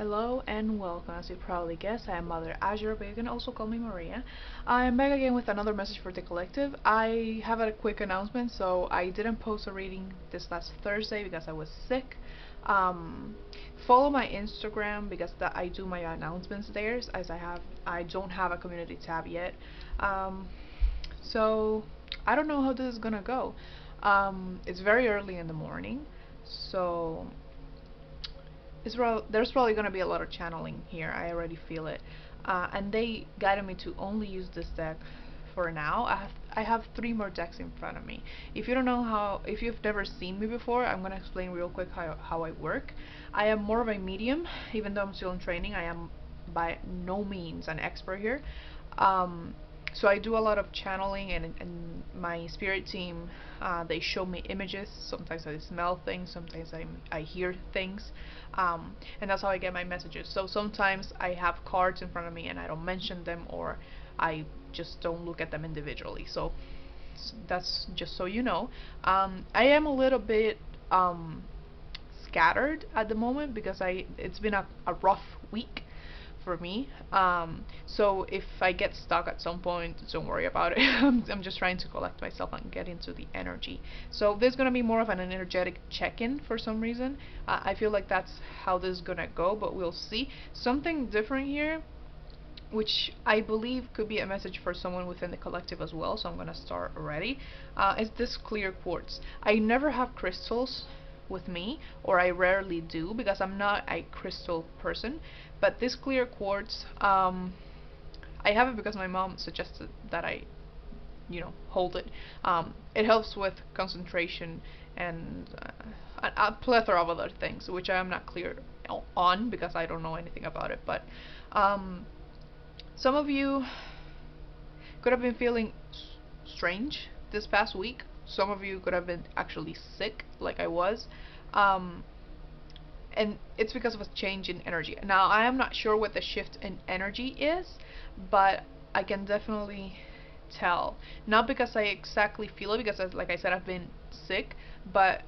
Hello and welcome. As you probably guessed, I am Mother Azure, but you can also call me Maria. I am back again with another message for the collective. I have a quick announcement. So I didn't post a reading this last Thursday because I was sick. Um, Follow my Instagram because I do my announcements there, as I don't have a community tab yet. Um, so I don't know how this is gonna go. It's very early in the morning, so there's probably going to be a lot of channeling here. I already feel it. And they guided me to only use this deck for now. I have three more decks in front of me. If you've never seen me before, I'm going to explain real quick how I work. I am more of a medium. Even though I'm still in training, I am by no means an expert here. So I do a lot of channeling, and my spirit team, they show me images. Sometimes I smell things, sometimes I hear things, and that's how I get my messages. So sometimes I have cards in front of me and I don't mention them, or I just don't look at them individually. So that's just so you know. I am a little bit scattered at the moment because it's been a rough week for me. So if I get stuck at some point, don't worry about it. I'm just trying to collect myself and get into the energy. So this is gonna be more of an energetic check-in for some reason. I feel like that's how this is gonna go, but we'll see. Something different here, which I believe could be a message for someone within the collective as well, so I'm gonna start already, is this clear quartz. I never have crystals with me, or I rarely do because I'm not a crystal person, but this clear quartz, I have it because my mom suggested that I hold it. It helps with concentration and a plethora of other things, which I am not clear on because I don't know anything about it. But some of you could have been feeling strange this past week. Some of you could have been actually sick, like I was. And it's because of a change in energy. Now, I am not sure what the shift in energy is, but I can definitely tell. Not because I exactly feel it, because like I said, I've been sick, but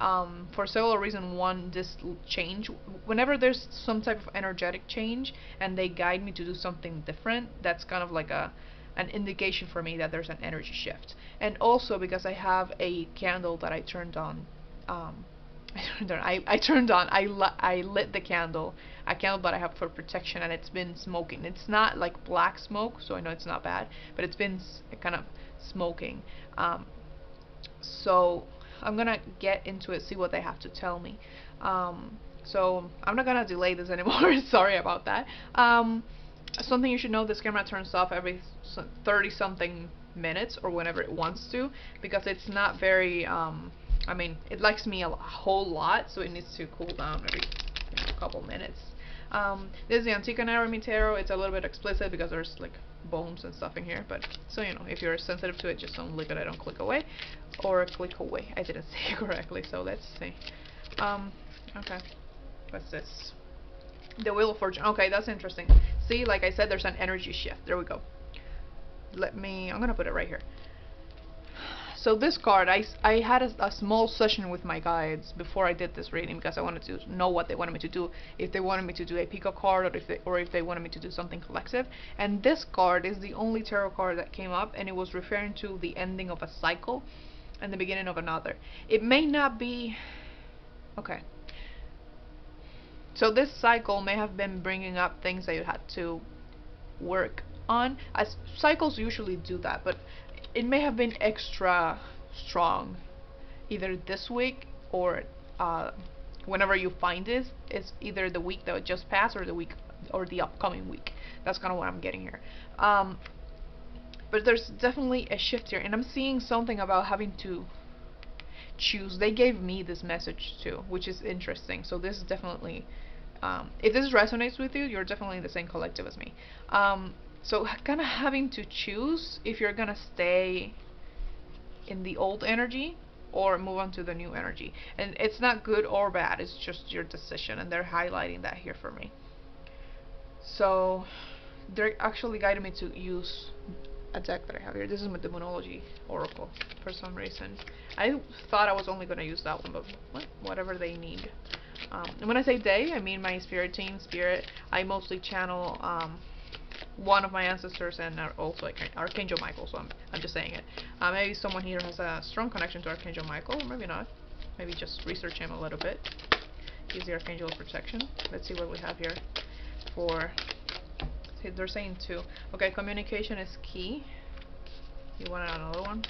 for several reasons. One, this change, whenever there's some type of energetic change and they guide me to do something different, that's kind of like an indication for me that there's an energy shift. And also because I have a candle that I turned on. I lit the candle, a candle that I have for protection, and it's been smoking. It's not like black smoke, so I know it's not bad, but it's been kind of smoking. So I'm gonna get into it, see what they have to tell me. So I'm not gonna delay this anymore. Sorry about that. Something you should know: this camera turns off every 30 something minutes, or whenever it wants to, because it's not very I mean, it likes me a whole lot, so it needs to cool down every couple minutes. This is the Antique Anatomy Tarot. It's a little bit explicit because there's like bones and stuff in here, but so if you're sensitive to it, just don't look at it, don't click away, or click away. I didn't say it correctly, so let's see. Okay, what's this? The Wheel of Fortune. Okay, that's interesting. See, like I said, there's an energy shift. There we go. I'm gonna put it right here. So this card, I had a small session with my guides before I did this reading because I wanted to know what they wanted me to do. If they wanted me to do a Pico card, or if they wanted me to do something collective. And this card is the only tarot card that came up, and it was referring to the ending of a cycle and the beginning of another. It may not be... Okay. So this cycle may have been bringing up things that you had to work on, as cycles usually do that, but it may have been extra strong either this week or whenever you find this. It's either the week that just passed or the upcoming week. That's kind of what I'm getting here. But there's definitely a shift here, and I'm seeing something about having to choose. They gave me this message too, which is interesting. So this is definitely, if this resonates with you, you're definitely in the same collective as me. So kind of having to choose if you're gonna stay in the old energy or move on to the new energy. And it's not good or bad, it's just your decision, and they're highlighting that here for me. So they're actually guiding me to use a deck that I have here. This is my Demonology Oracle for some reason. I thought I was only gonna use that one, but whatever they need. And when I say they, I mean my spirit team, spirit. I mostly channel one of my ancestors and also Archangel Michael, so I'm just saying it. Maybe someone here has a strong connection to Archangel Michael, or maybe not. Maybe just research him a little bit. He's the Archangel of Protection. Let's see what we have here for... They're saying 2. Okay, communication is key. You want another one?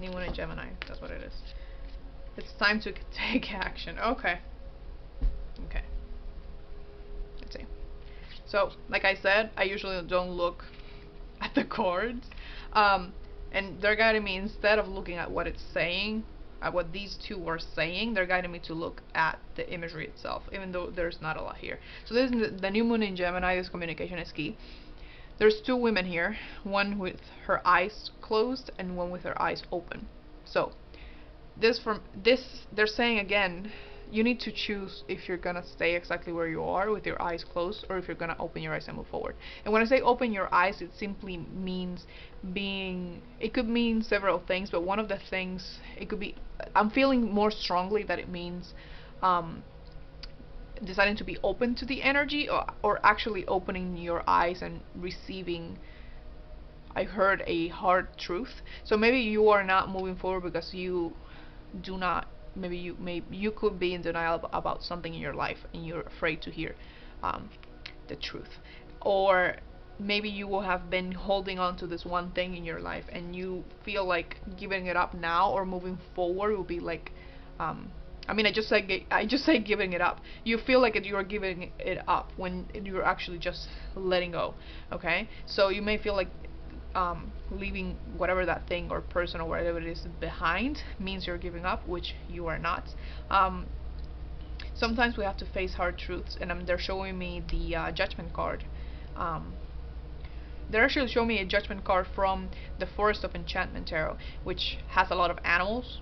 New one in Gemini, that's what it is. It's time to take action. Okay. Okay. Let's see. So, like I said, I usually don't look at the cards. And they're guiding me, instead of looking at what it's saying, at what these two are saying, they're guiding me to look at the imagery itself, even though there's not a lot here. So this is the new moon in Gemini. This communication is key. There's 2 women here, one with her eyes closed and one with her eyes open. So they're saying again, you need to choose if you're gonna stay exactly where you are with your eyes closed, or if you're gonna open your eyes and move forward. And when I say open your eyes, it simply means it could mean several things, but one of the things, it could be, I'm feeling more strongly that it means deciding to be open to the energy, or actually opening your eyes and receiving, I heard, a hard truth. So maybe you are not moving forward because you do not, maybe you could be in denial about something in your life and you're afraid to hear the truth. Or maybe you will have been holding on to this one thing in your life and you feel like giving it up now or moving forward will be like I mean, I just say giving it up. You feel like you're giving it up when you're actually just letting go. Okay, so you may feel like leaving whatever that thing or person or whatever it is behind means you're giving up, which you are not. Sometimes we have to face hard truths, and they're showing me the Judgment card. They're actually showing me a Judgment card from the Forest of Enchantment Tarot, which has a lot of animals,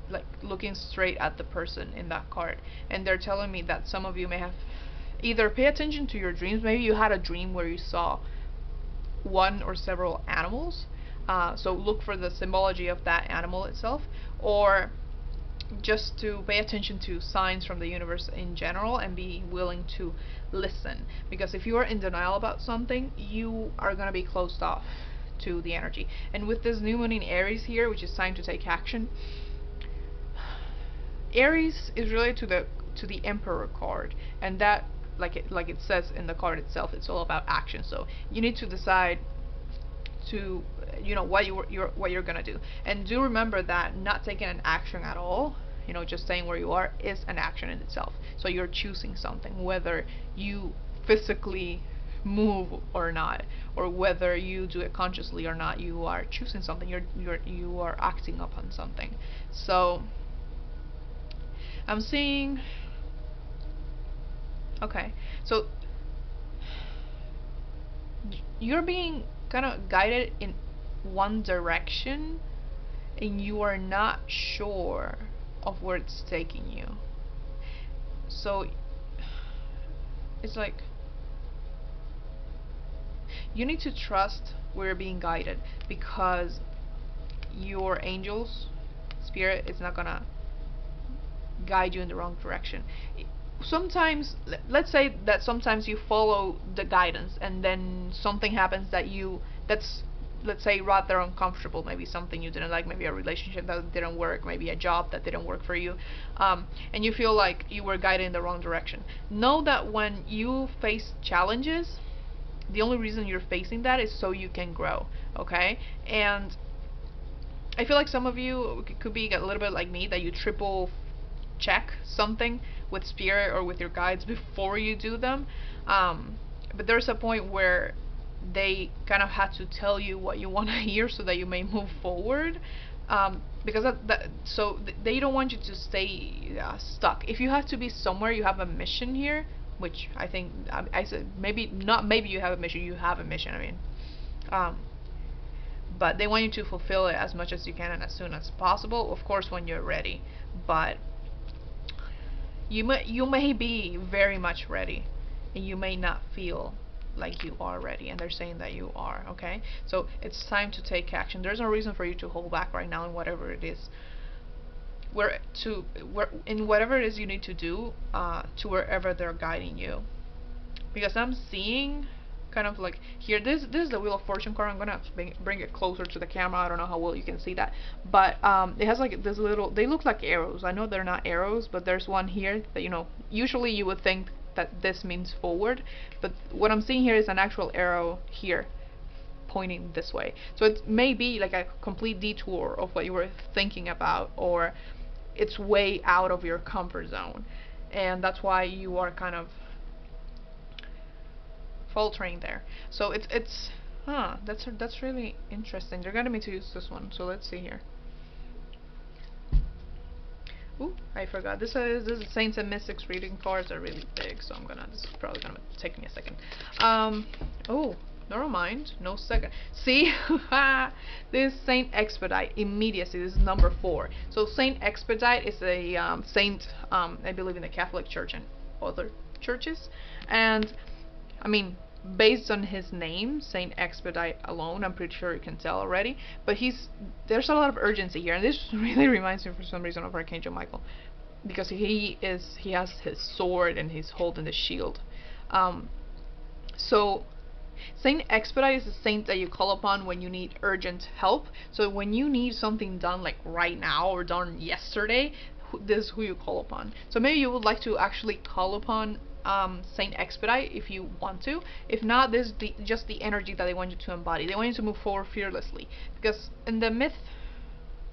like looking straight at the person in that card. And they're telling me that some of you may have either pay attention to your dreams. Maybe you had a dream where you saw one or several animals, so look for the symbology of that animal itself, or just to pay attention to signs from the universe in general and be willing to listen, because if you are in denial about something, you are going to be closed off to the energy. And with this new moon in Aries here, which is time to take action, Aries is related to the Emperor card, and that, like it says in the card itself, it's all about action. So you need to decide to, what you're gonna do. And do remember that not taking an action at all, just staying where you are, is an action in itself. So you're choosing something, whether you physically move or not, or whether you do it consciously or not. You are choosing something. You are acting upon something. So I'm seeing, okay, so you're being kind of guided in one direction and you are not sure of where it's taking you. So it's like you need to trust where you're being guided, because your angels, spirit, is not gonna guide you in the wrong direction. Sometimes, let's say that sometimes you follow the guidance and then something happens that's, let's say, rather uncomfortable. Maybe something you didn't like, maybe a relationship that didn't work, maybe a job that didn't work for you, and you feel like you were guided in the wrong direction. Know that when you face challenges, the only reason you're facing that is so you can grow. Okay? And I feel like some of you could be a little bit like me, that you triple check something with spirit or with your guides before you do them, but there's a point where they kind of had to tell you what you want to hear so that you may move forward, because so they don't want you to stay stuck. If you have to be somewhere, you have a mission here, which I think I said maybe you have a mission, you have a mission, I mean, but they want you to fulfill it as much as you can and as soon as possible, of course, when you're ready. But you may be very much ready, and you may not feel like you are ready, and they're saying that you are. Okay, so it's time to take action. There's no reason for you to hold back right now in whatever it is where in whatever it is you need to do, to wherever they're guiding you. Because I'm seeing kind of like here, this is the Wheel of Fortune card. I'm gonna bring it closer to the camera. I don't know how well you can see that, but it has like this little, they look like arrows. I know they're not arrows, but there's one here that, you know, usually you would think that this means forward, but what I'm seeing here is an actual arrow here pointing this way. So it may be like a complete detour of what you were thinking about, or it's way out of your comfort zone, and that's why you are kind of faltering there. So it's that's really interesting. They're gonna me to use this one, so let's see here. Ooh, I forgot. This is Saints and Mystics reading cards are really big, so this is probably gonna take me a second. Oh, never mind. No second. See, this is Saint Expedite, immediacy. This is number 4. So Saint Expedite is a saint, I believe, in the Catholic Church and other churches, and I mean, based on his name, Saint Expedite alone, I'm pretty sure you can tell already. But there's a lot of urgency here, and this really reminds me for some reason of Archangel Michael, because he has his sword and he's holding the shield. So Saint Expedite is a saint that you call upon when you need urgent help. So when you need something done like right now or done yesterday, this is who you call upon. So maybe you would like to actually call upon Saint Expedite if you want to. If not, this is just the energy that they want you to embody. They want you to move forward fearlessly, because in the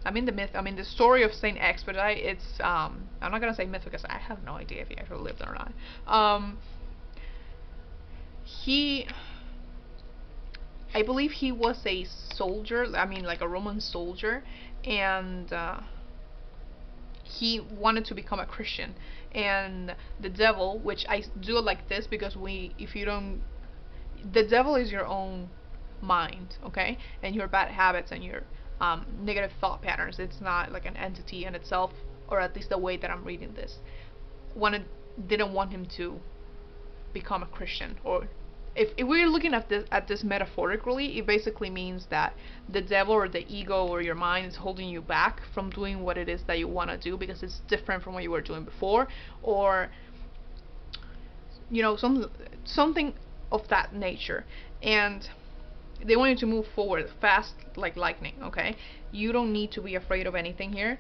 the story of Saint Expedite, it's I'm not gonna say myth because I have no idea if he actually lived or not. I believe he was a soldier, like a Roman soldier, and he wanted to become a Christian, and the devil, which I do it like this because the devil is your own mind, okay, and your bad habits and your negative thought patterns. It's not like an entity in itself, or at least the way that I'm reading this. Didn't want him to become a Christian, or if we're looking at this metaphorically, it basically means that the devil or the ego or your mind is holding you back from doing what it is that you want to do, because it's different from what you were doing before, or something of that nature. And they want you to move forward fast like lightning, okay? You don't need to be afraid of anything here.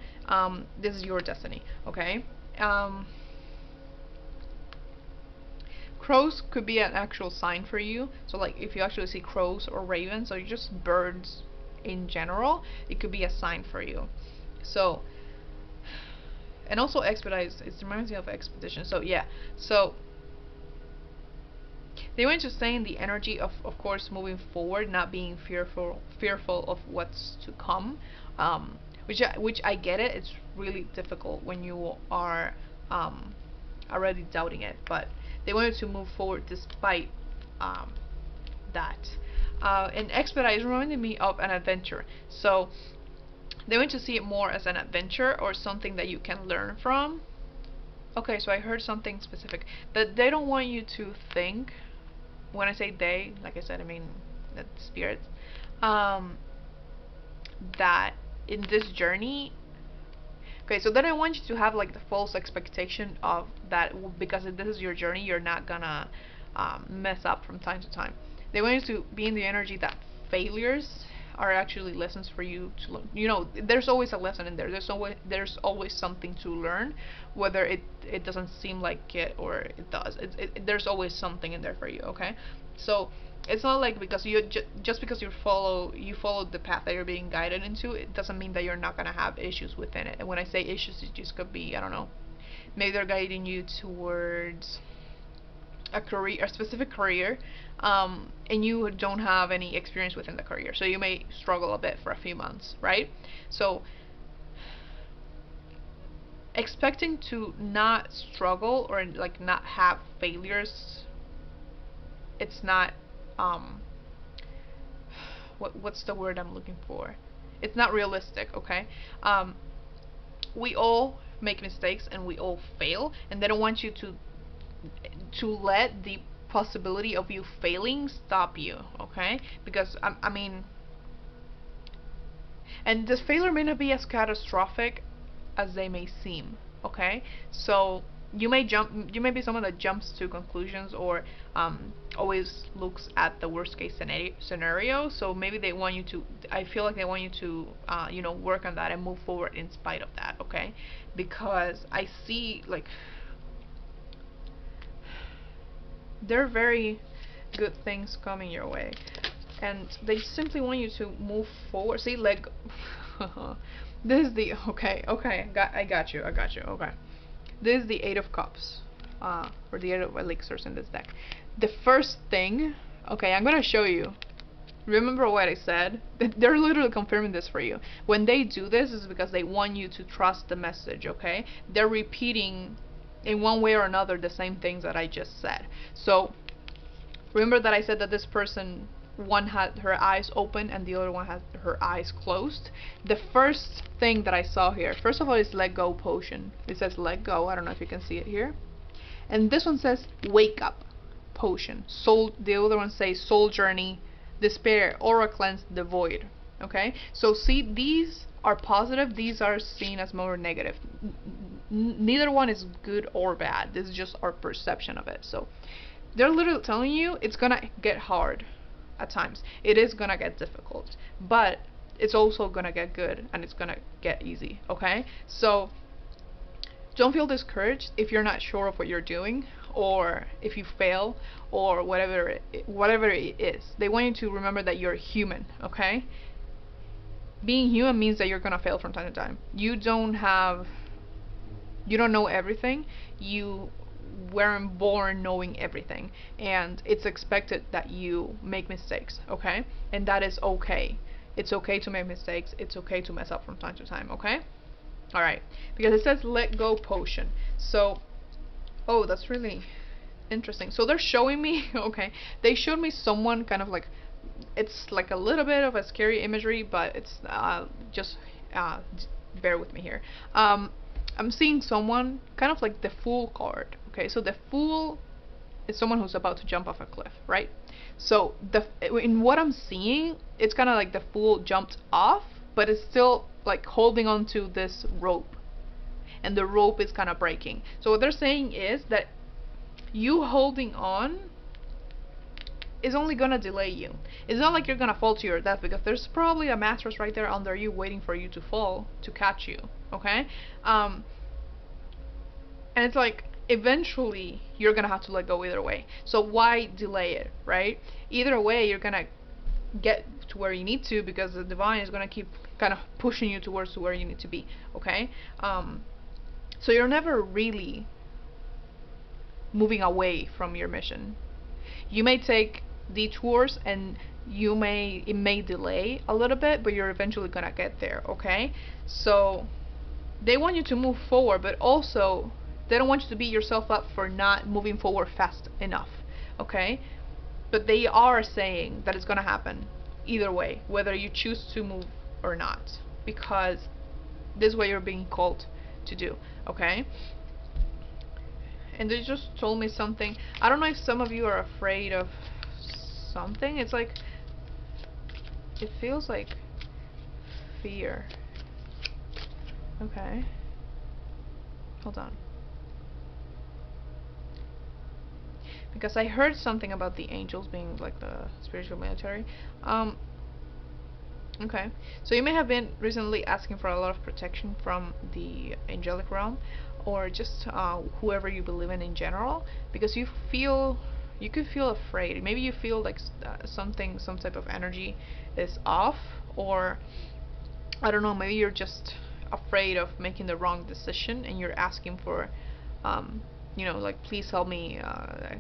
This is your destiny, okay? Crows could be an actual sign for you. So like if you actually see crows or ravens, or just birds in general, it could be a sign for you. So, and also expedite, it reminds me of expedition. So yeah, so they want to stay in the energy of course, moving forward, not being fearful of what's to come. Which I get it. It's really difficult when you are already doubting it, but they wanted to move forward despite that. And expedite is reminding me of an adventure. So they want to see it more as an adventure or something that you can learn from. Okay, so I heard something specific that they don't want you to think. When I say they, like I said, I mean the spirits. That in this journey. Okay, so then I want you to have like the false expectation of that, because if this is your journey, you're not gonna mess up from time to time. They want you to be in the energy that failures are actually lessons for you to learn. There's always a lesson in there. There's always something to learn, whether it doesn't seem like it or it does. There's always something in there for you. Okay, so it's not like because just because you followed the path that you're being guided into, it doesn't mean that you're not gonna have issues within it. And when I say issues, it just could be, I don't know, maybe they're guiding you towards a specific career, and you don't have any experience within the career, so you may struggle a bit for a few months, right? So expecting to not struggle or like not have failures, it's not what's the word I'm looking for? It's not realistic, okay? We all make mistakes and we all fail, and they don't want you to let the possibility of you failing stop you, okay? Because I mean, and this failure may not be as catastrophic as they may seem. Okay, so you may be someone that jumps to conclusions, or always looks at the worst case scenario. So maybe they want you to, I feel like they want you to work on that and move forward in spite of that. Okay, because I see like there are very good things coming your way, and they simply want you to move forward. See, like this is the okay, I got you. Okay, this is the Eight of Cups, or the Eight of Elixirs in this deck. The first thing, okay, I'm gonna show you. Remember what I said? They're literally confirming this for you. When they do this, is because they want you to trust the message. Okay, they're repeating in one way or another the same things that I just said. So remember that I said that this person, one had her eyes open and the other one had her eyes closed. The first thing that I saw here, first of all, is let go potion. It says let go. I don't know if you can see it here. And this one says wake up potion. Soul. The other one says soul journey, despair, aura cleanse, the void. Okay, so see, these are positive, these are seen as more negative. Neither one is good or bad. This is just our perception of it. So they're literally telling you it's gonna get hard at times. It is gonna get difficult, but it's also gonna get good, and it's gonna get easy. Okay, so don't feel discouraged if you're not sure of what you're doing, or if you fail, or whatever it is. They want you to remember that you're human. Okay, being human means that you're gonna fail from time to time. You don't know everything. You weren't born knowing everything, and it's expected that you make mistakes. Okay, and that is okay. It's okay to make mistakes. It's okay to mess up from time to time. Okay, all right, because it says let go potion. So oh, that's really interesting. So they're showing me okay, they showed me someone kind of like, it's like a little bit of a scary imagery, but it's just bear with me here. I'm seeing someone kind of like the Fool card. Okay, so the Fool is someone who's about to jump off a cliff, right? So in what I'm seeing, it's kind of like the Fool jumped off, but it's still like holding on to this rope, and the rope is kind of breaking. So what they're saying is that you holding on is only gonna delay you. It's not like you're gonna fall to your death, because there's probably a mattress right there under you waiting for you to fall to catch you. Okay, and it's like eventually you're gonna have to let go either way. So why delay it, right? Either way, you're gonna get to where you need to, because the divine is gonna keep kind of pushing you towards where you need to be. Okay, so you're never really moving away from your mission. You may take detours, and it may delay a little bit, but you're eventually gonna get there. Okay, so they want you to move forward, but also they don't want you to beat yourself up for not moving forward fast enough. Okay, but they are saying that it's gonna happen either way, whether you choose to move or not, because this is what you're being called to do. Okay, and they just told me something. I don't know if some of you are afraid of something. It's like, it feels like fear. Okay, hold on, because I heard something about the angels being like the spiritual military. Okay, so you may have been recently asking for a lot of protection from the angelic realm, or just whoever you believe in general, because you could feel afraid. Maybe you feel like some type of energy is off, or I don't know, maybe you're just afraid of making the wrong decision, and you're asking for like, please help me,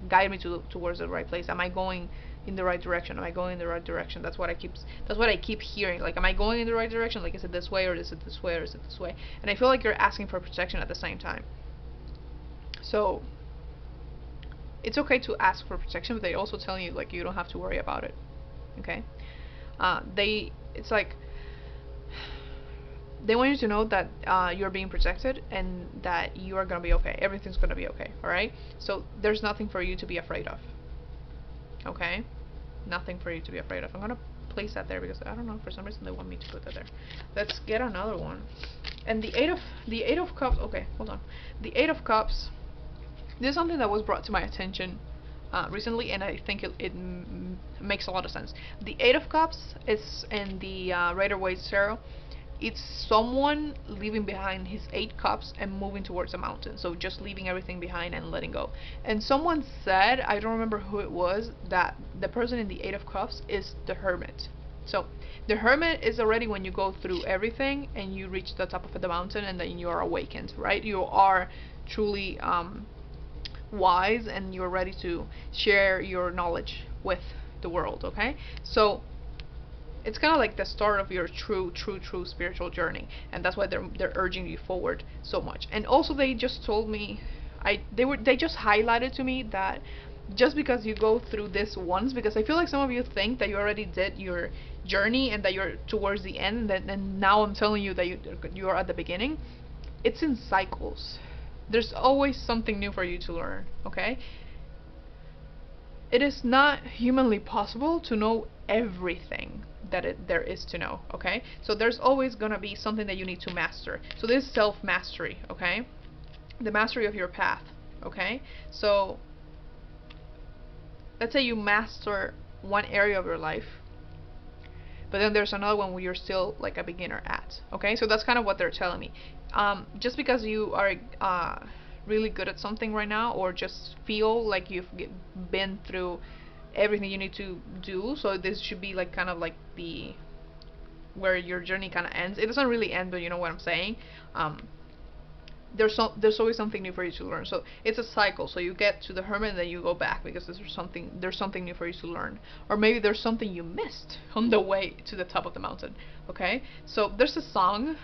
guide me towards the right place. Am I going in the right direction? Am I going in the right direction? That's what I keep hearing. Like, am I going in the right direction? Like, is it this way, or is it this way, or is it this way? And I feel like you're asking for protection at the same time. So it's okay to ask for protection, but they also tell you, like, you don't have to worry about it. Okay, it's like they want you to know that you're being protected, and that you are gonna be okay. Everything's gonna be okay. All right, so there's nothing for you to be afraid of. Okay, nothing for you to be afraid of. I'm gonna place that there because I don't know, for some reason they want me to put that there. Let's get another one. And the eight of cups. Okay, hold on. The Eight of Cups. This is something that was brought to my attention recently, and I think it makes a lot of sense. The Eight of Cups is in the Rider-Waite Tarot. It's someone leaving behind his 8 cups and moving towards a mountain. So just leaving everything behind and letting go. And someone said, I don't remember who it was, that the person in the 8 of Cups is the Hermit. So the Hermit is already when you go through everything and you reach the top of the mountain and then you are awakened, right? You are truly wise and you're ready to share your knowledge with the world, okay? So it's kind of like the start of your true spiritual journey, and that's why they're urging you forward so much. And also they just told me, they just highlighted to me that just because you go through this once, because I feel like some of you think that you already did your journey and that you're towards the end, and now I'm telling you that you are at the beginning. It's in cycles. There's always something new for you to learn, okay? It is not humanly possible to know everything that there is to know, okay? So there's always gonna be something that you need to master. So this is self-mastery, okay? The mastery of your path, okay? So let's say you master one area of your life, but then there's another one where you're still like a beginner at, okay? So that's kind of what they're telling me. Just because you are really good at something right now, or just feel like you've been through everything you need to do, so this should be like kind of like the where your journey kind of ends. It doesn't really end, but you know what I'm saying. There's always something new for you to learn. So it's a cycle. So you get to the Hermit and then you go back because there's something new for you to learn, or maybe there's something you missed on the way to the top of the mountain. Okay, so there's a song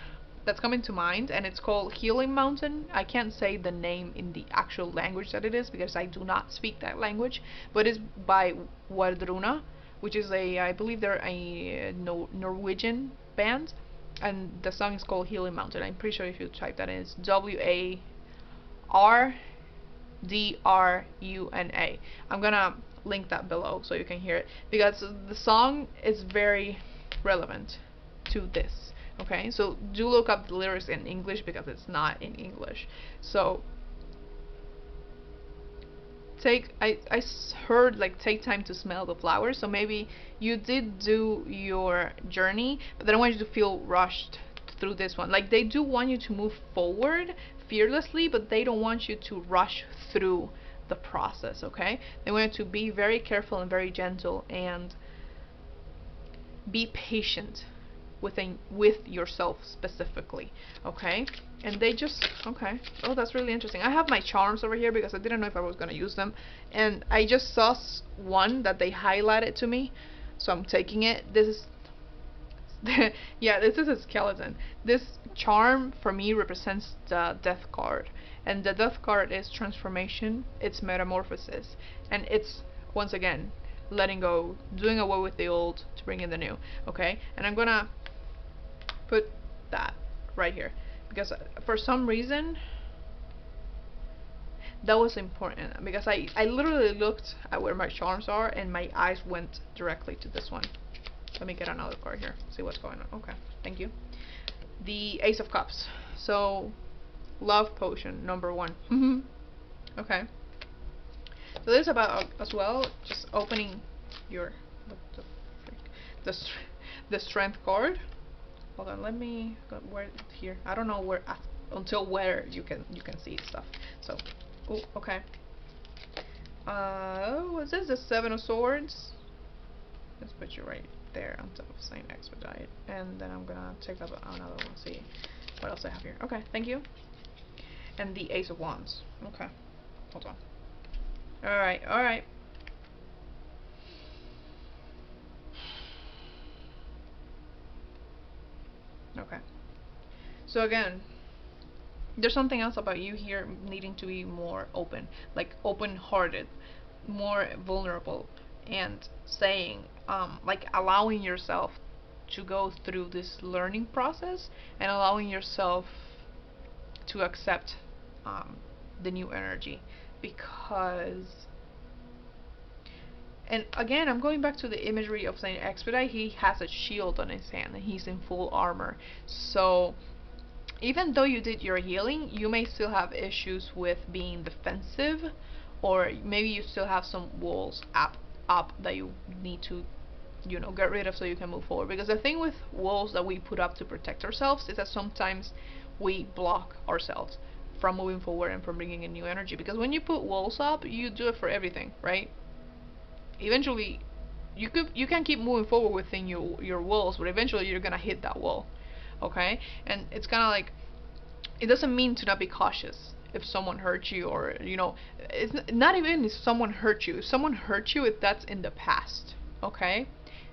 that's coming to mind, and it's called Healing Mountain. I can't say the name in the actual language that it is because I do not speak that language, but it's by Wardruna, which is I believe they're a Norwegian band, and the song is called Healing Mountain. I'm pretty sure if you type that in, it's WARDRUNA. I'm gonna link that below so you can hear it, because the song is very relevant to this. Okay, so do look up the lyrics in English because it's not in English. So I heard like take time to smell the flowers. So maybe you did do your journey, but they don't want you to feel rushed through this one. Like they do want you to move forward fearlessly, but they don't want you to rush through the process. Okay, they want you to be very careful and very gentle and be patient with yourself specifically, okay? And they just, okay, oh, that's really interesting. I have my charms over here because I didn't know if I was gonna use them, and I just saw one that they highlighted to me, so I'm taking it. This is yeah, this is a skeleton. This charm for me represents the Death card, and the Death card is transformation, it's metamorphosis, and it's once again letting go, doing away with the old to bring in the new, okay? And I'm gonna put that right here because for some reason that was important, because I literally looked at where my charms are and my eyes went directly to this one. Let me get another card here, see what's going on. Okay, thank you. The Ace of Cups. So love potion number 1. Okay, so this is about as well just opening your what the frick, the strength card. Hold on, let me go where here. I don't know where until where you can see stuff. So, oh, okay. What's this? The 7 of Swords. Let's put you right there on top of Saint Expedite, and then I'm gonna take up another one. See what else I have here. Okay, thank you. And the Ace of Wands. Okay, hold on. All right, all right. Okay. So again, there's something else about you here needing to be more open, like open-hearted, more vulnerable, and saying, like allowing yourself to go through this learning process and allowing yourself to accept the new energy, because And again, I'm going back to the imagery of Saint Expedite. He has a shield on his hand and he's in full armor. So even though you did your healing, you may still have issues with being defensive, or maybe you still have some walls up that you need to, you know, get rid of so you can move forward. Because the thing with walls that we put up to protect ourselves is that sometimes we block ourselves from moving forward and from bringing in new energy. Because when you put walls up, you do it for everything, right? Eventually you can keep moving forward within your walls, but eventually you're gonna hit that wall. Okay? And it's kind of like, it doesn't mean to not be cautious if someone hurts you, or, you know, it's not even if someone hurt you. If someone hurt you, if that's in the past, okay,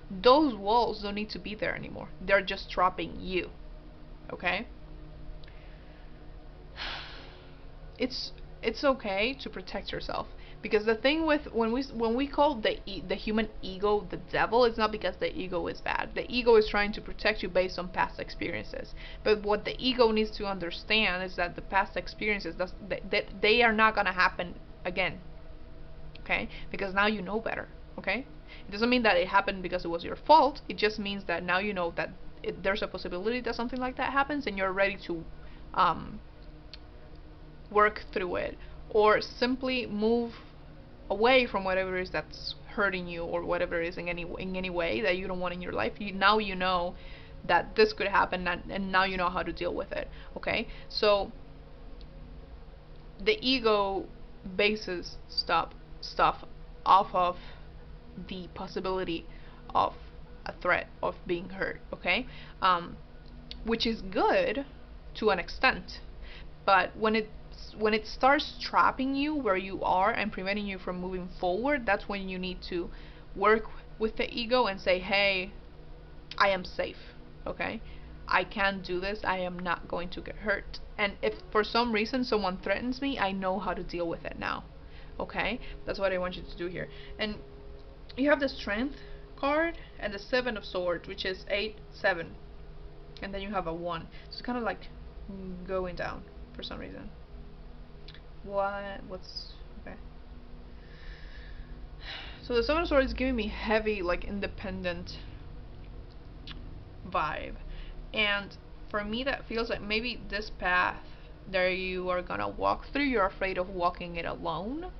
those walls don't need to be there anymore. They're just trapping you. Okay? It's okay to protect yourself. Because the thing with when we call the human ego the devil, it's not because the ego is bad. The ego is trying to protect you based on past experiences. But what the ego needs to understand is that the past experiences, that they are not gonna happen again. Okay? Because now you know better. Okay? It doesn't mean that it happened because it was your fault. It just means that now you know that there's a possibility that something like that happens, and you're ready to work through it, or simply move away from whatever it is that's hurting you, or whatever it is in any way that you don't want in your life. Now you know that this could happen, and now you know how to deal with it. Okay? So the ego bases stuff off of the possibility of a threat of being hurt. Okay? Which is good to an extent, but when it starts trapping you where you are and preventing you from moving forward, that's when you need to work with the ego and say, hey, I am safe. Okay? I can do this. I am not going to get hurt. And if for some reason someone threatens me, I know how to deal with it now. Okay? That's what I want you to do here. And you have the Strength card and the Seven of Swords, which is 8, 7. And then you have a 1. So it's kind of like going down for some reason. What's okay? So the Seven of Swords is giving me heavy, like, independent vibe, and for me that feels like maybe this path that you are gonna walk through, you're afraid of walking it alone,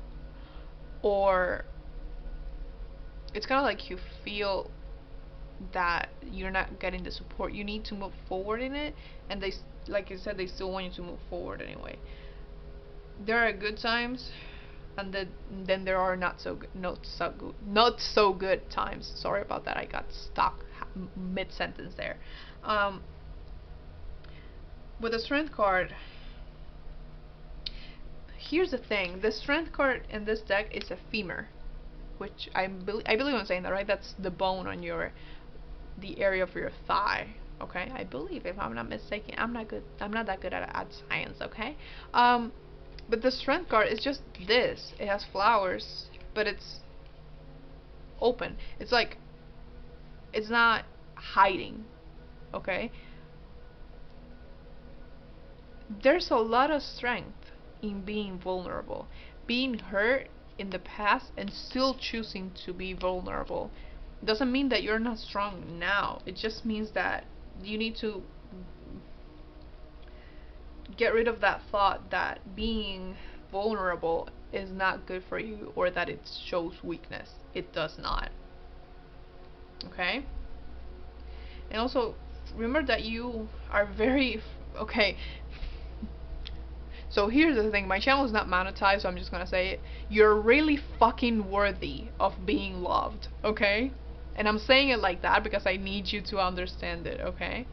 or it's kind of like you feel that you're not getting the support you need to move forward in it, and they, like I said, they still want you to move forward anyway. There are good times, and then there are not so good times. Sorry about that. I got stuck mid sentence there. With the Strength card, here's the thing: the Strength card in this deck is a femur, which I believe I'm saying that right. That's the bone on the area of your thigh. Okay, I believe, if I'm not mistaken. I'm not that good at science. Okay. But the Strength card is just this. It has flowers, but it's open. It's like, it's not hiding. Okay? There's a lot of strength in being vulnerable. Being hurt in the past and still choosing to be vulnerable doesn't mean that you're not strong now. It just means that you need to get rid of that thought that being vulnerable is not good for you, or that it shows weakness. It does not. Okay? And also remember that you are very okay. So here's the thing, my channel is not monetized, so I'm just gonna say it. You're really fucking worthy of being loved, okay? And I'm saying it like that because I need you to understand it, okay?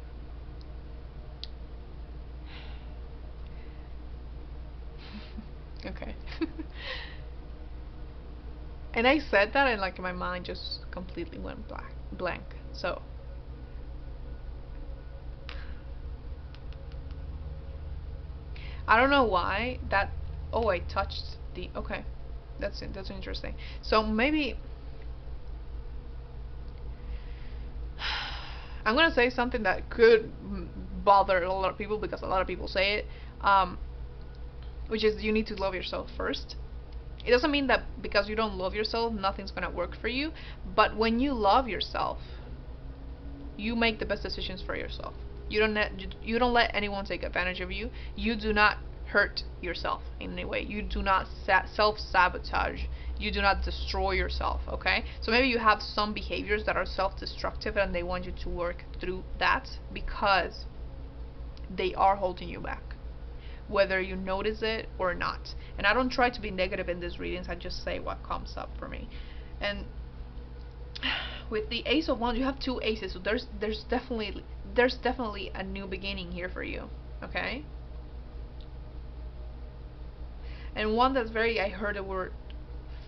Okay. And I said that, and like my mind just completely went blank. So I don't know why that. Oh, I touched the. Okay, that's interesting. So maybe I'm gonna say something that could bother a lot of people, because a lot of people say it. Which is, you need to love yourself first. It doesn't mean that because you don't love yourself, nothing's gonna work for you. But when you love yourself, you make the best decisions for yourself. You don't let anyone take advantage of you. You do not hurt yourself in any way. You do not self-sabotage. You do not destroy yourself, okay? So maybe you have some behaviors that are self-destructive and they want you to work through that because they are holding you back, whether you notice it or not. And I don't try to be negative in these readings. I just say what comes up for me. And with the Ace of Wands, you have two aces, so there's definitely a new beginning here for you, okay? And one that's very, I heard the word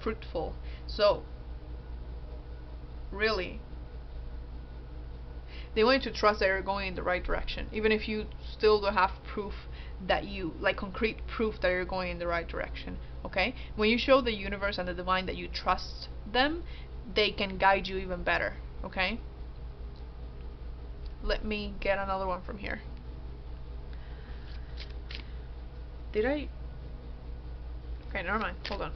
fruitful. So really, they want you to trust that you're going in the right direction, even if you still don't have proof that you, like concrete proof that you're going in the right direction, okay? When you show the universe and the divine that you trust them, they can guide you even better, okay? Let me get another one from here. Did I? Okay, never mind. Hold on.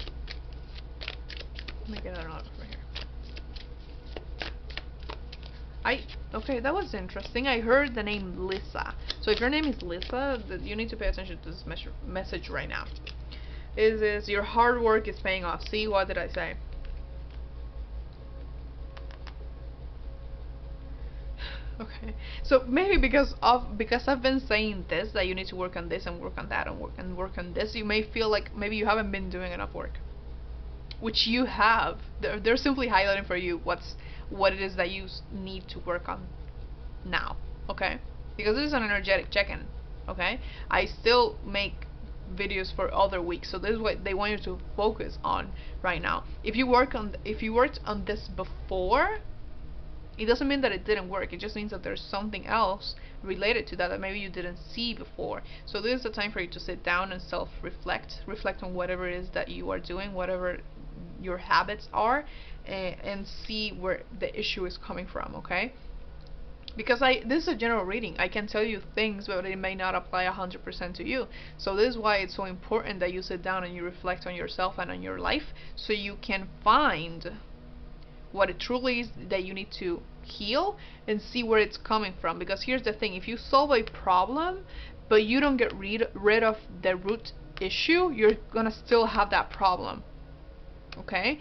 Let me get another one from here. Okay, that was interesting. I heard the name Lisa. So if your name is Lisa, you need to pay attention to this message right now. Is your hard work is paying off. See, what did I say? Okay, so maybe because I've been saying this, that you need to work on this and work on that and work on this, you may feel like maybe you haven't been doing enough work, which you have. They're simply highlighting for you what it is that you need to work on now, okay? Because this is an energetic check-in, okay? I still make videos for other weeks, so this is what they want you to focus on right now. If you worked on this before, it doesn't mean that it didn't work. It just means that there's something else related to that maybe you didn't see before. So this is the time for you to sit down and self-reflect, reflect on whatever it is that you are doing, whatever your habits are, and see where the issue is coming from, okay? Because this is a general reading. I can tell you things, but it may not apply 100% to you. So this is why it's so important that you sit down and you reflect on yourself and on your life, so you can find what it truly is that you need to heal and see where it's coming from. Because here's the thing, if you solve a problem but you don't get rid of the root issue, you're gonna still have that problem, okay?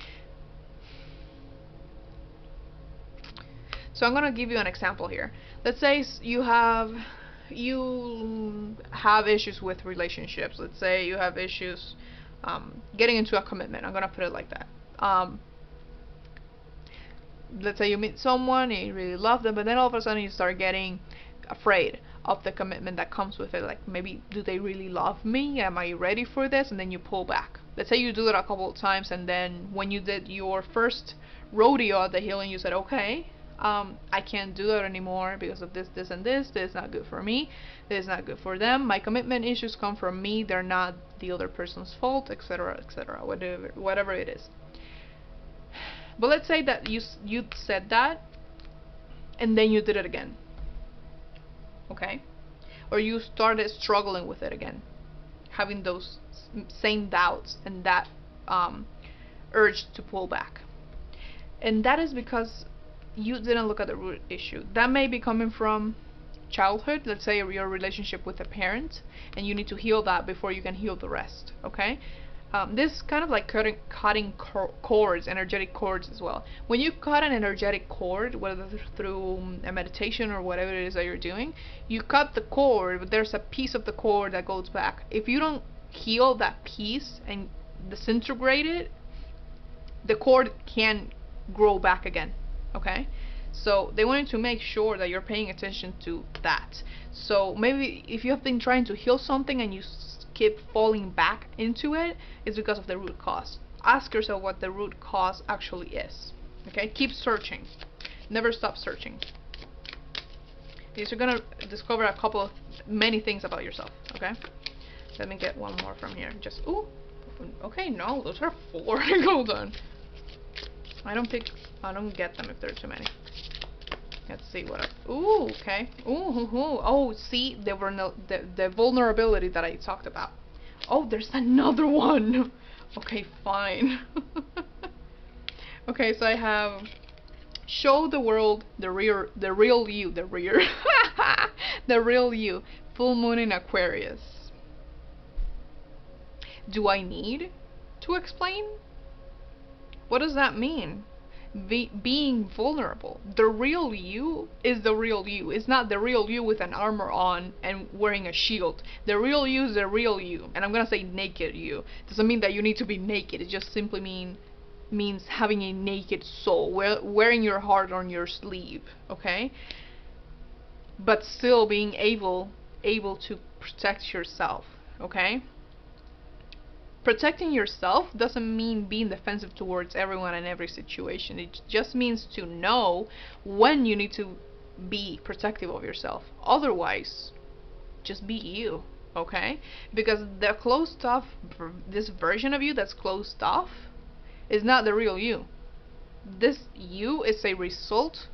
So I'm gonna give you an example here. Let's say you have issues with relationships. Let's say you have issues getting into a commitment. I'm gonna put it like that. Let's say you meet someone and you really love them, but then all of a sudden you start getting afraid of the commitment that comes with it. Like, maybe, do they really love me? Am I ready for this? And then you pull back. Let's say you do it a couple of times, and then when you did your first rodeo at the healing, you said, okay, I can't do that anymore because of this, this, and this. This is not good for me. This is not good for them. My commitment issues come from me. They're not the other person's fault, etc., etc., whatever it is. But let's say that you said that, and then you did it again, okay? Or you started struggling with it again, having those same doubts and that urge to pull back. And that is because you didn't look at the root issue. That may be coming from childhood. Let's say your relationship with a parent, and you need to heal that before you can heal the rest, okay? This kind of like cutting cords, energetic cords as well. When you cut an energetic cord, whether through a meditation or whatever it is that you're doing, you cut the cord, but there's a piece of the cord that goes back. If you don't heal that piece and disintegrate it, the cord can grow back again, okay? So they wanted to make sure that you're paying attention to that. So maybe if you have been trying to heal something and you keep falling back into it, it's because of the root cause. Ask yourself what the root cause actually is, okay? Keep searching. Never stop searching, because you're gonna discover many things about yourself, okay? Let me get one more from here. Just, ooh, okay, no, those are 4. Hold on. I don't get them if there are too many. Let's see what ooh, okay. Ooh, oh, see, the vulnerability that I talked about. Oh, there's another one. Okay, fine. Okay, so I have show the world the real you, the real you. Full moon in Aquarius. Do I need to explain? What does that mean? Being vulnerable. The real you is the real you. It's not the real you with an armor on and wearing a shield. The real you is the real you. And I'm gonna say naked you. Doesn't mean that you need to be naked. It just simply means having a naked soul, wearing your heart on your sleeve, okay? But still being able to protect yourself, okay? Protecting yourself doesn't mean being defensive towards everyone and every situation. It just means to know when you need to be protective of yourself. Otherwise, just be you, okay? Because the closed off, this version of you that's closed off, is not the real you. This you is a result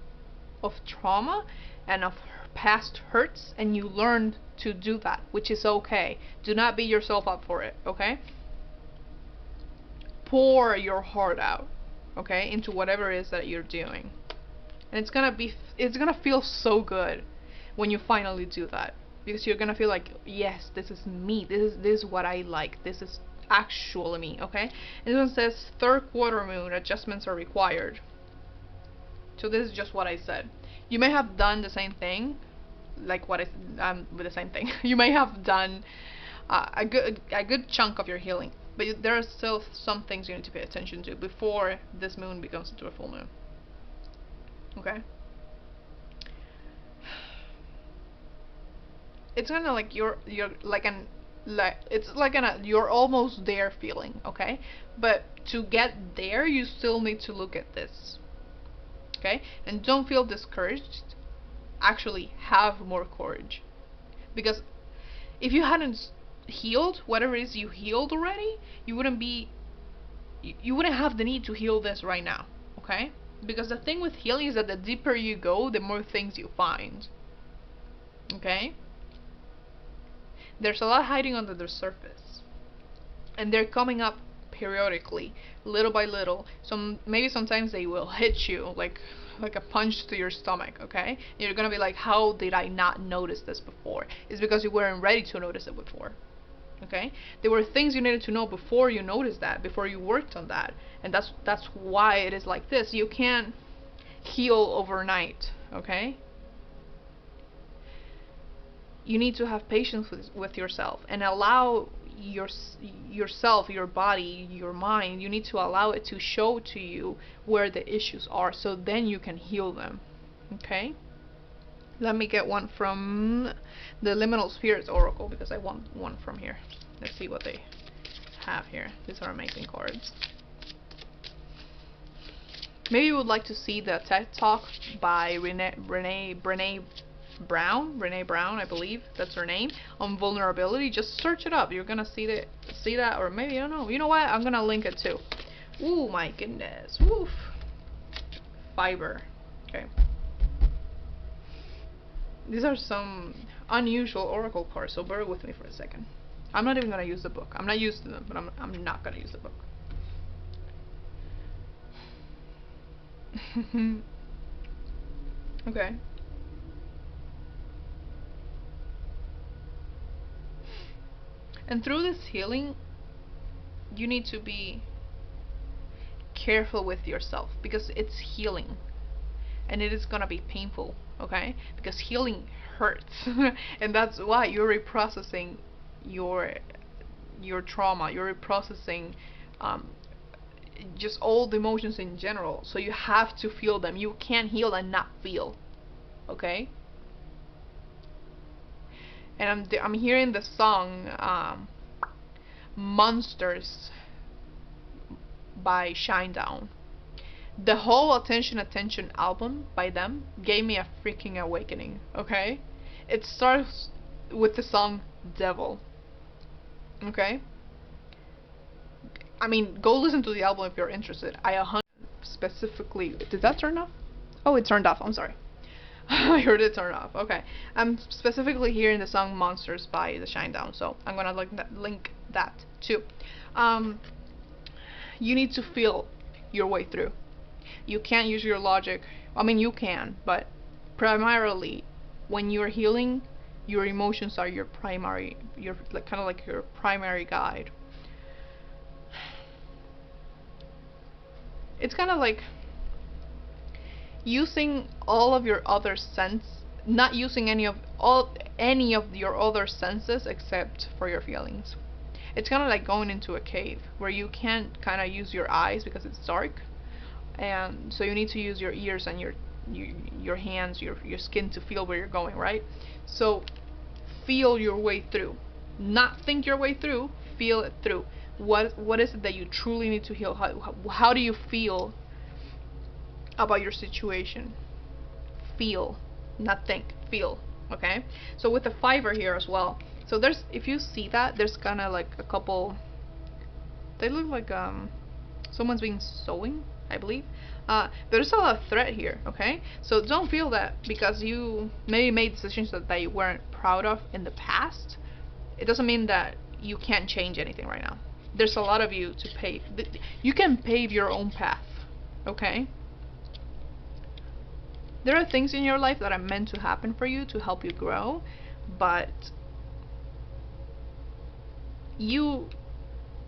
of trauma and of past hurts, and you learned to do that, which is okay. Do not beat yourself up for it, okay? Pour your heart out, okay, into whatever it is that you're doing. And it's gonna feel so good when you finally do that, because you're gonna feel like, yes, this is me, this is what I like, this is actually me, okay? And this one says third quarter moon, adjustments are required. So this is just what I said. You may have done the same thing, like what is with the same thing. You may have done a good chunk of your healing, but there are still some things you need to pay attention to before this moon becomes into a full moon. Okay? It's kind of like you're you're almost there feeling, okay? But to get there, you still need to look at this. Okay? And don't feel discouraged. Actually have more courage. Because if you hadn't healed whatever it is you healed already, you wouldn't have the need to heal this right now, okay? Because the thing with healing is that the deeper you go, the more things you find. Okay? There's a lot hiding under the surface, and they're coming up periodically, little by little. Maybe sometimes they will hit you like a punch to your stomach, okay? And you're gonna be like, how did I not notice this before? It's because you weren't ready to notice it before. Okay? There were things you needed to know before you noticed that, before you worked on that. And that's why it is like this. You can't heal overnight, okay? You need to have patience with yourself and allow yourself, your body, your mind, you need to allow it to show to you where the issues are, so then you can heal them. Okay? Let me get one from the Liminal Spirits Oracle, because I want one from here. Let's see what they have here. These are amazing cards. Maybe you would like to see the TED Talk by Brené Brown, I believe that's her name, on vulnerability. Just search it up. You're gonna see that, or maybe, I don't know. You know what? I'm gonna link it too. Ooh, my goodness. Woof. Fiber. Okay. These are some unusual oracle cards, so bear with me for a second. I'm not even gonna use the book. I'm not used to them, but I'm not gonna use the book. Okay. And through this healing, you need to be careful with yourself, because it's healing and it is gonna be painful, okay? Because healing hurts. And that's why you're reprocessing your trauma, you're reprocessing just all the emotions in general, so you have to feel them. You can't heal and not feel, okay? And I'm hearing the song Monsters by Shinedown. The whole Attention album by them gave me a freaking awakening, okay? It starts with the song Devil, okay? I mean, go listen to the album if you're interested. Specifically... Did that turn off? Oh, it turned off. I'm sorry. I heard it turn off. Okay. I'm specifically hearing the song Monsters by the Shinedown, so I'm gonna link that too. you need to feel your way through. You can't use your logic. I mean, you can, but primarily when you're healing, your emotions are your primary, your like kind of like your primary guide. It's kind of like using all of your other not using any of your other senses except for your feelings. It's kind of like going into a cave where you can't kind of use your eyes because it's dark, and so you need to use your ears and your hands, your skin to feel where you're going, right? So feel your way through, not think your way through, feel it through. What is it that you truly need to heal? How do you feel about your situation? Feel, not think, feel. Okay, so with the fiver here as well, so there's, if you see that, there's kind of like a couple, they look like someone's been sewing, I believe, but there's a lot of thread here. Okay, so don't feel that because you maybe made decisions that you weren't proud of in the past. It doesn't mean that you can't change anything right now. There's a lot of you to pave. You can pave your own path. Okay, there are things in your life that are meant to happen for you to help you grow, but you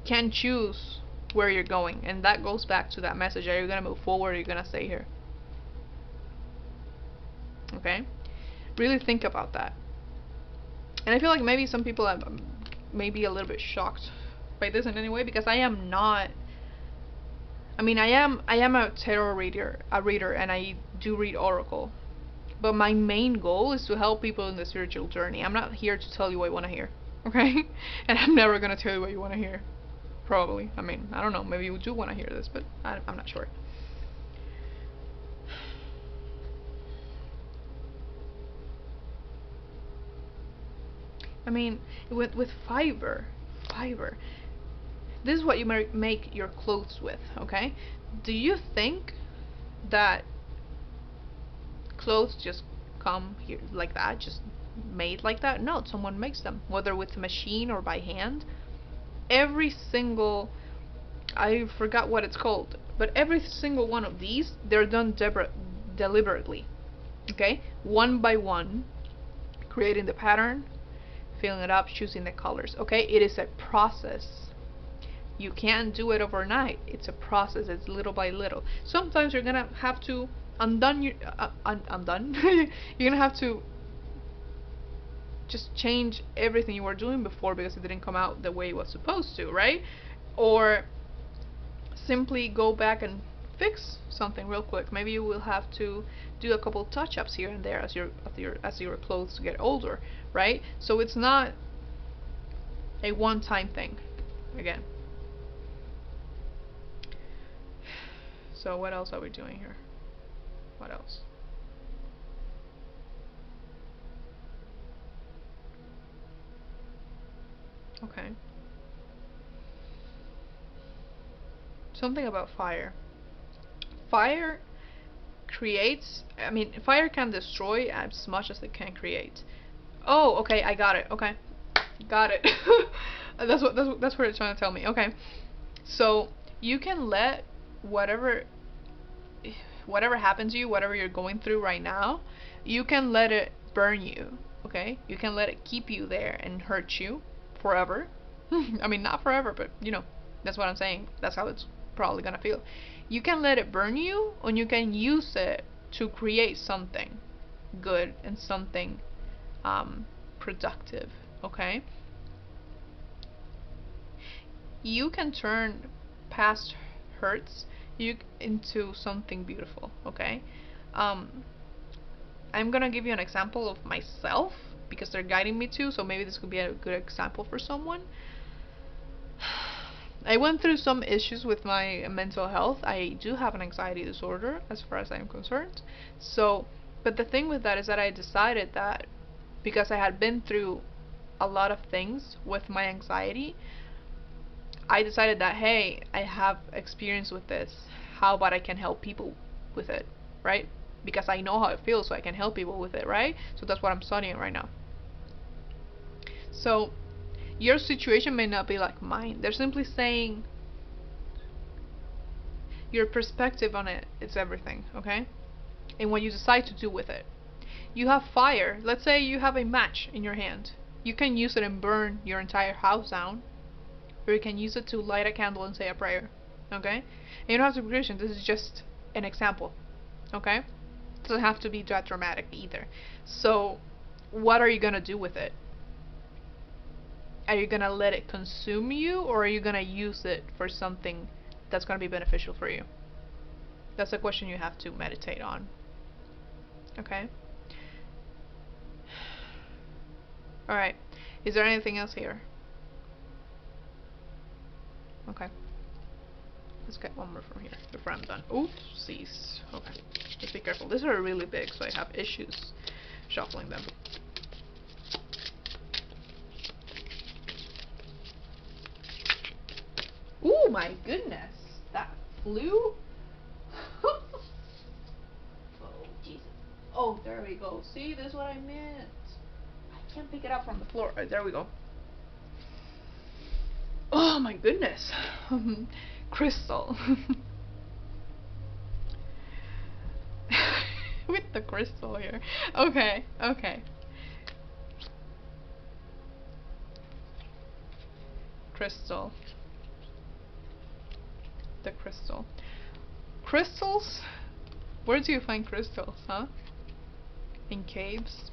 can choose where you're going, and that goes back to that message. Are you gonna move forward, or are you gonna stay here? Okay, really think about that. And I feel like maybe some people are maybe a little bit shocked by this in any way, because I am not. I mean, I am a tarot reader, and I do read oracle, but my main goal is to help people in the spiritual journey. I'm not here to tell you what you want to hear, okay? And I'm never gonna tell you what you want to hear, probably. I mean, I don't know, maybe you do want to hear this, but I'm not sure. I mean, with fiber, this is what you make your clothes with, okay? Do you think that clothes just come here like that, just made like that? No, someone makes them, whether with a machine or by hand. Every single, I forgot what it's called, but every single one of these, they're done deliberately, okay? One by one, creating the pattern, filling it up, choosing the colors, okay? It is a process. You can't do it overnight. It's a process. It's little by little. Sometimes you're gonna have to undone your you're gonna have to just change everything you were doing before because it didn't come out the way it was supposed to, right? Or simply go back and fix something real quick. Maybe you will have to do a couple touch-ups here and there as your clothes get older, right? So it's not a one-time thing. Again. So what else are we doing here? What else? Okay. Something about fire. Fire creates, I mean, fire can destroy as much as it can create. Oh, okay, I got it. Okay. Got it. that's what it's trying to tell me. Okay. So, you can let whatever happens to you, whatever you're going through right now, you can let it burn you, okay? You can let it keep you there and hurt you forever. I mean, not forever, but you know, that's what I'm saying. That's how it's probably gonna feel. You can let it burn you, or you can use it to create something good and something productive, okay? You can turn past hurts into something beautiful, okay? I'm gonna give you an example of myself because they're guiding me to, so maybe this could be a good example for someone. I went through some issues with my mental health. I do have an anxiety disorder as far as I'm concerned. So, but the thing with that is that I decided that because I had been through a lot of things with my anxiety, I decided that, hey, I have experience with this. How about I can help people with it, right? Because I know how it feels, so I can help people with it, right? So that's what I'm studying right now. So your situation may not be like mine. They're simply saying Your perspective on it, it's everything, okay? And what you decide to do with it. You have fire. Let's say you have a match in your hand. You can use it and burn your entire house down. Or you can use it to light a candle and say a prayer. Okay? And you don't have to be Christian. This is just an example. Okay? It doesn't have to be that dramatic either. So, what are you going to do with it? Are you going to let it consume you, or are you going to use it for something that's going to be beneficial for you? That's a question you have to meditate on. Okay? Alright. Is there anything else here? Okay. Let's get one more from here before I'm done. Oopsies. Okay. Just be careful. These are really big, so I have issues shuffling them. Ooh, my goodness. That flew? Oh, Jesus. Oh, there we go. See, this is what I meant. I can't pick it up from the floor. Right, there we go. Oh, my goodness. Crystal. With the crystal here. Okay, okay. Crystal. The crystal. Crystals? Where do you find crystals, huh? In caves?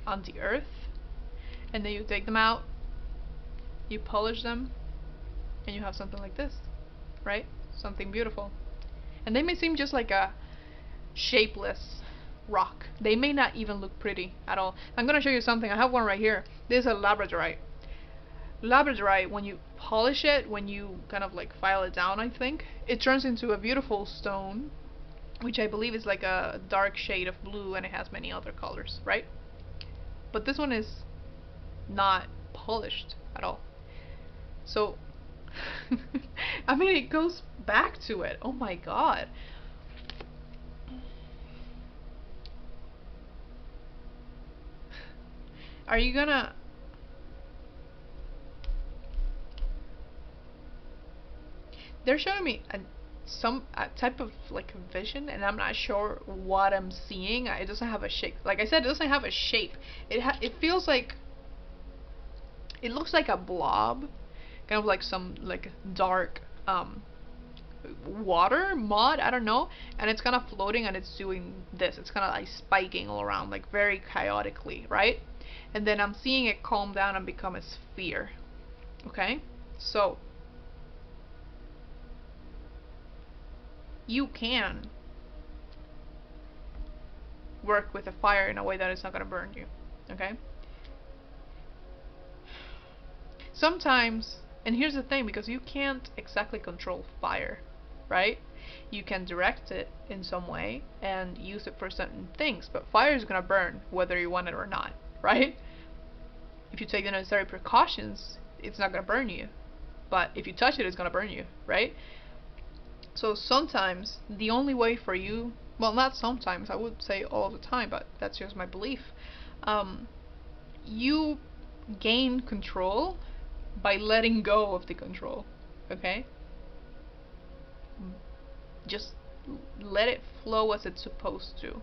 On the earth? And then you take them out, you polish them, and you have something like this, right? Something beautiful. And they may seem just like a shapeless rock. They may not even look pretty at all. I'm gonna show you something. I have one right here. This is a labradorite. Labradorite, when you polish it, when you kind of like file it down, I think, it turns into a beautiful stone, which I believe is like a dark shade of blue, and it has many other colors, right? But this one is not polished at all. So, I mean, it goes back to it. Oh my god. Are you gonna... They're showing me some type of like vision, and I'm not sure what I'm seeing. It doesn't have a shape. Like I said, it doesn't have a shape. It feels like... It looks like a blob. Kind of like some like dark water, mud, I don't know. And it's kind of floating, and it's doing this. It's kind of like spiking all around, like very chaotically, right? And then I'm seeing it calm down and become a sphere. Okay? So, you can work with a fire in a way that it's not going to burn you. Okay? Sometimes, and here's the thing, because you can't exactly control fire, right? You can direct it in some way and use it for certain things, but fire is going to burn whether you want it or not, right? If you take the necessary precautions, it's not going to burn you. But if you touch it, it's going to burn you, right? So sometimes the only way for you, well, not sometimes, I would say all the time, but that's just my belief. You gain control by letting go of the control, okay? Just let it flow as it's supposed to,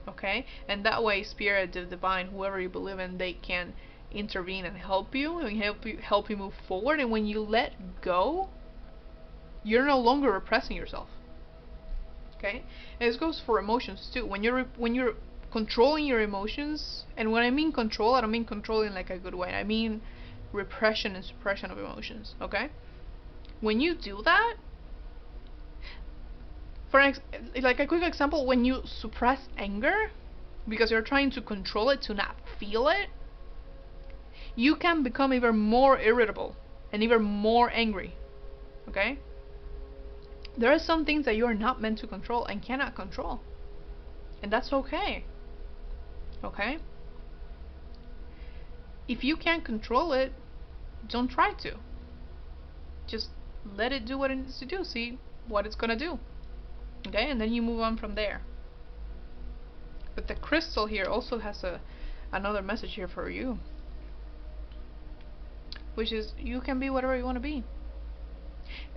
okay? And that way, Spirit, the Divine, whoever you believe in, they can intervene and help you, and help you move forward. And when you let go, you're no longer repressing yourself. Okay? And this goes for emotions too. When you're controlling your emotions, and when I mean control, I don't mean control in like a good way. I mean repression and suppression of emotions. Okay? When you do that, like a quick example, when you suppress anger because you're trying to control it, to not feel it, you can become even more irritable and even more angry. Okay? There are some things that you are not meant to control and cannot control. And that's okay. Okay? If you can't control it, don't try to. Just let it do what it needs to do. See what it's gonna do. Okay? And then you move on from there. But the crystal here also has another message here for you, which is you can be whatever you want to be.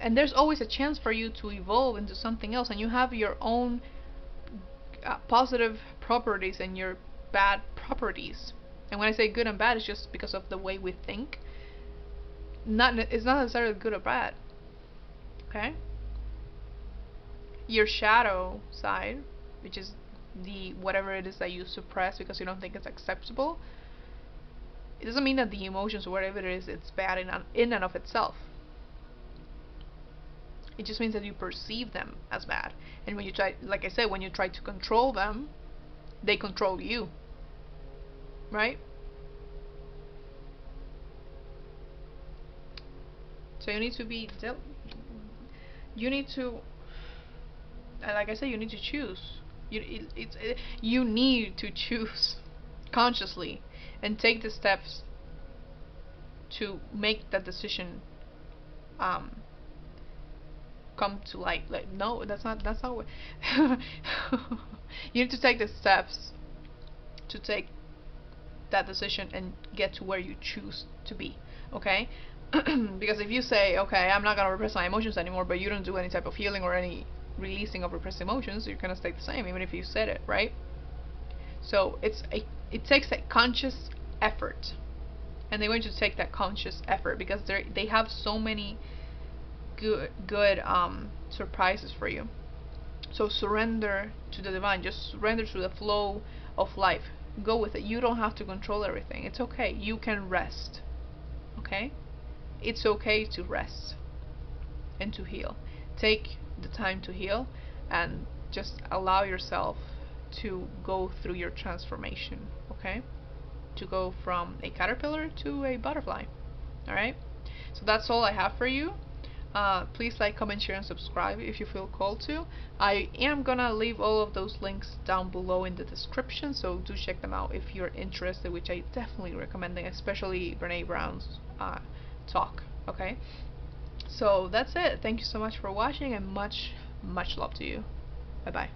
And there's always a chance for you to evolve into something else, and you have your own positive properties and your bad properties. And when I say good and bad, it's just because of the way we think. It's not necessarily good or bad. Okay? Your shadow side, which is the whatever it is that you suppress because you don't think it's acceptable, it doesn't mean that the emotions or whatever it is, it's bad in and of itself. It just means that you perceive them as bad. And when you try, like I said, when you try to control them, they control you. Right? So you need to be you need to, like I said, you need to choose. You need to choose consciously and take the steps to make that decision come to light. Like, no, that's not what you need to take the steps to take that decision and get to where you choose to be. Okay? Because if you say, okay, I'm not gonna repress my emotions anymore, but you don't do any type of healing or any releasing of repressed emotions, you're gonna stay the same even if you said it, right? So it takes a conscious effort, and they want you to take that conscious effort because they have so many good surprises for you. So surrender to the divine. Just surrender to the flow of life. Go with it. You don't have to control everything. It's okay. You can rest. Okay? It's okay to rest and to heal. Take the time to heal and just allow yourself to go through your transformation. Okay? To go from a caterpillar to a butterfly. Alright? So that's all I have for you. Please like, comment, share, and subscribe if you feel called to. I am gonna leave all of those links down below in the description, so do check them out if you're interested, which I definitely recommend, especially Brene Brown's talk. Okay, so that's it. Thank you so much for watching, and much love to you. Bye bye.